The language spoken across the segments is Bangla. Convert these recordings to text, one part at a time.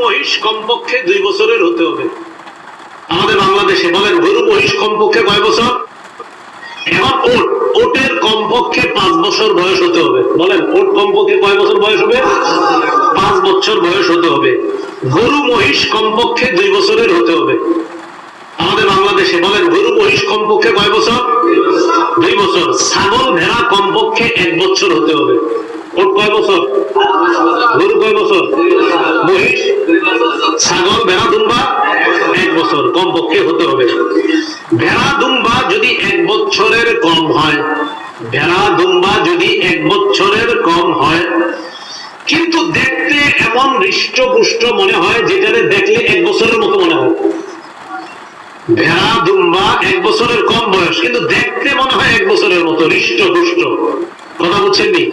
মহিষ কমপক্ষে 2 বছরের হতে হবে আমাদের বাংলাদেশে। বলেন গরু মহিষ কমপক্ষে কয় বছর? এখন ওটের কমপক্ষে 5 বছর বয়স হতে হবে। বলেন ওট কমপক্ষে কয় বছর বয়স হবে? 5 বছর বয়স হতে হবে। গরু মহিষ কমপক্ষে 2 বছরের হতে হবে আমাদের বাংলাদেশে। বলেন গরু মহিষ কমপক্ষে কয় বছর? 2 বছর। ছাগল ভেড়া কমপক্ষে 1 বছর হতে হবে। ওট কয় বছর? গরু কয় বছর? মহিষ, ছাগল, ভেড়া, দুম্বা 1 বছর কমপক্ষে হতে হবে। ভেড়া দুম্বা যদি 1 বছরের কম হয়, ভেড়া দুম্বা যদি 1 বছরের কম হয়, কিন্তু দেখতে এমন হৃষ্টপুষ্ট মনে হয় যেটারে দেখলে 1 বছরের মতো মনে হয়। ভেড়া দুম্বা 1 বছরের কম বয়স, কিন্তু দেখতে মনে হয় 1 বছরের মতো হৃষ্টপুষ্ট। কথা বুঝছেন নি?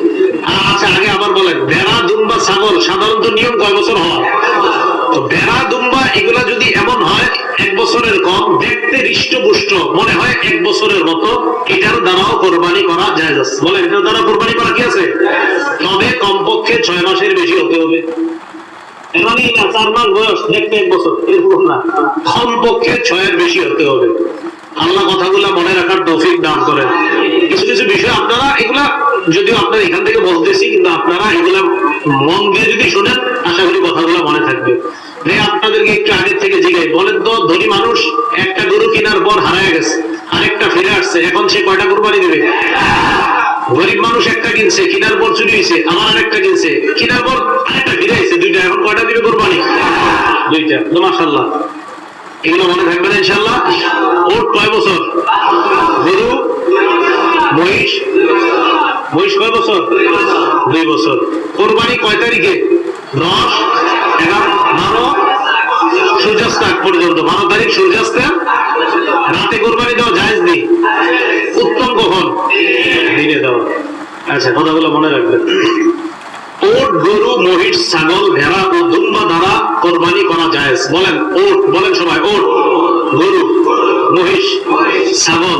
আচ্ছা আগে আবার বলেন, ভেড়া দুম্বা ছাগল সাধারণত নিয়ম কয় বছর হওয়া? তো ভেড়া দুম্বা এগুলা যদি এমন হয় 1 বছরের কম, দেখতে হৃষ্টপুষ্ট মনে হয় 1 বছরের মতো, এটার দ্বারাও কোরবানি করা যায়। বলেন এটার দ্বারা কোরবানি করা কি আছে? তবে কমপক্ষে 6 মাসের বেশি হতে হবে। এমনই না 4 মাস বয়স দেখতে 1 বছর, এরকম না, কমপক্ষে 6 এর বেশি হতে হবে। আল্লাহ কথাগুলা মনে রাখার তৌফিক দান করেন। কিছু কিছু বিষয় আপনারা এগুলা যদিও আপনারা এখান থেকে বলতেছি, কিন্তু আপনারা এগুলা মন দিয়ে যদি শোনেন আশা করি কথাগুলো মনে থাকবে। আপনাদেরকে একটু আগের থেকে জিজ্ঞাই, বলেন তো ধনী মানুষ একটা গরু কেনার পর হারায় গেছে, আরেকটা ফিরে আসছে, এখন সে কয়টা কোরবানি দেবে? গরিব মানুষ একটা কিনছে, কেনার পর চুরি হয়েছে, আমার আরেকটা কিনছে, কেনার পর আরেকটা ফিরে আসছে, 2টা, এখন কয়টা দিবে কোরবানি? 2টা। তো মাশাআল্লাহ, এগুলো মনে থাকবে না ইনশাআল্লাহ। ওট কয় বছর? গরু মহিষ, মহিষ কয় বছর? 2 বছর। কোরবানি কয় তারিখে? 10, 11, 12 সূর্যাস্ত আগ পর্যন্ত। 12 তারিখ সূর্যাস্তে রাতে কোরবানি দেওয়া জায়েজ নেই। উত্তম কখন? দিনে দেওয়া। আচ্ছা কথাগুলো মনে রাখবেন। ওট, গরু, মহিষ, ছাগল, ভেড়া ও দুম্বা দ্বারা কোরবানি করা জায়েজ। বলেন ওট, বলেন সবাই ওট, গরু, মহিষ, ছাগল,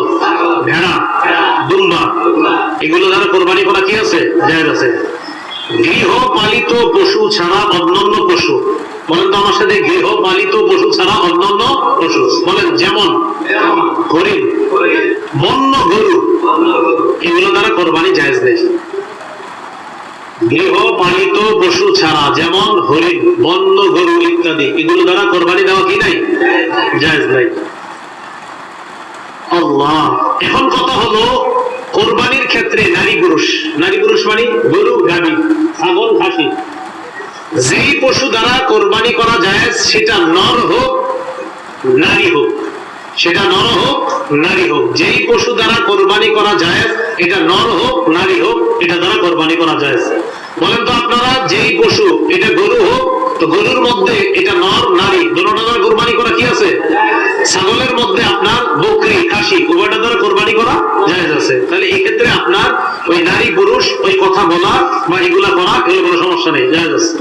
ভেড়া, দুম্বা এগুলো দ্বারা কোরবানি করা কি আছে? জায়েজ আছে। গৃহপালিত পশু ছাড়া অন্যান্য পশু, বলেন তো আমার সাথে, গৃহপালিত পশু ছাড়া অন্যান্য পশু। বলেন যেমন হরিণ, বন্য গরু এগুলো দ্বারা কোরবানি জায়েজ নেই। গৃহপালিত পশু ছাড়া যেমন হরিণ, বন্য গরু ইত্যাদি এগুলো দ্বারা কোরবানি দেওয়া কি নাই? জায়েজ নাই। আল্লাহ, এখন কথা হলো কোরবানির ক্ষেত্রে নারী পুরুষ, নারী পুরুষ মানে গরু, গাভী, ছাগল, খাসি, যেই পশু দ্বারা কোরবানি করা যায় সেটা নর হোক নারী হোক, সেটা নর হোক নারী হোক, যেই পশু দ্বারা কোরবানি করা যায় এটা নর হোক নারী হোক, এটা দ্বারা কোরবানি করা যায়। বলেন তো আপনারা, যেই পশু, এটা গরু হোক, তো গরুর মধ্যে এটা নর নারী দুটোটা দ্বারা কোরবানি করা কি আছে? ছাগলের মধ্যে আপনার বকরি, খাসি উভয়টা দ্বারা কোরবানি করা জায়েজ আছে। তাহলে এই ক্ষেত্রে আপনার ওই নারী পুরুষ ওই কথা বলা বা এগুলা করা এগুলো কোনো সমস্যা নেই, জায়েজ আছে।